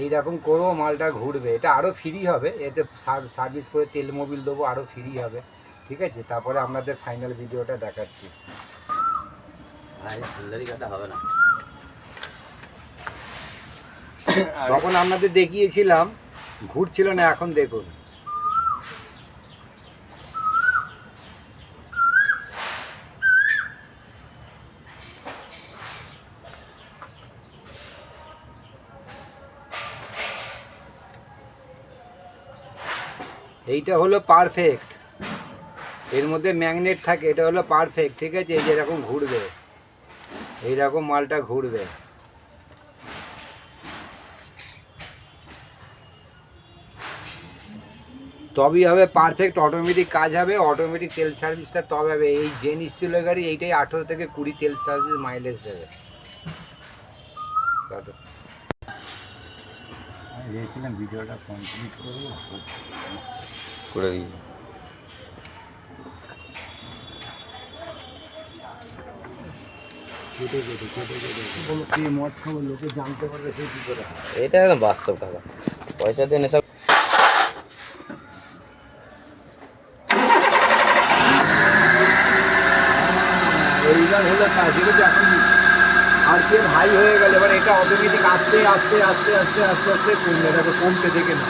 এইরকম করেও মালটা ঘুরবে, এটা আরও ফ্রি হবে, এতে সার্ভিস করে তেল মোবিল দেবো, আরও ফ্রি হবে। ঠিক আছে, তারপরে আপনাদের ফাইনাল ভিডিওটা দেখাচ্ছি। হবে না, তখন আপনাদের দেখিয়েছিলাম ঘুরছিল না, এখন দেখুন। এইটা হলো পারফেক্ট, এর মধ্যে ম্যাগনেট থাকে, এটা হলো পারফেক্ট। ঠিক আছে, এই যে এরকম ঘুরবে, এইরকম মালটা ঘুরবে। তবেই হবে পারফেক্ট, অটোমেটিক কাজ হবে, অটোমেটিক তেল সার্ভিসটা তবে হবে। এই জেন স্টিলের গাড়ি এইটাই 18 থেকে 20 তেল সার্ভিস মাইলেজ দেবে। দিয়েছিলাম ভিডিওটা কমপ্লিট করে দিই। কি মদ খাবো, লোকে জানতে পারবে সেই কী করে? এটা একদম বাস্তব কথা, পয়সা দিয়ে নেশা। এইবার হলো কাজ, ঠিক আছে। এখন আরপিএম হাই হয়ে গেলে এবার এটা অটোমেটিক আস্তে আস্তে আস্তে আস্তে আস্তে আস্তে কমবে, এটাকে কমতে দেখে না।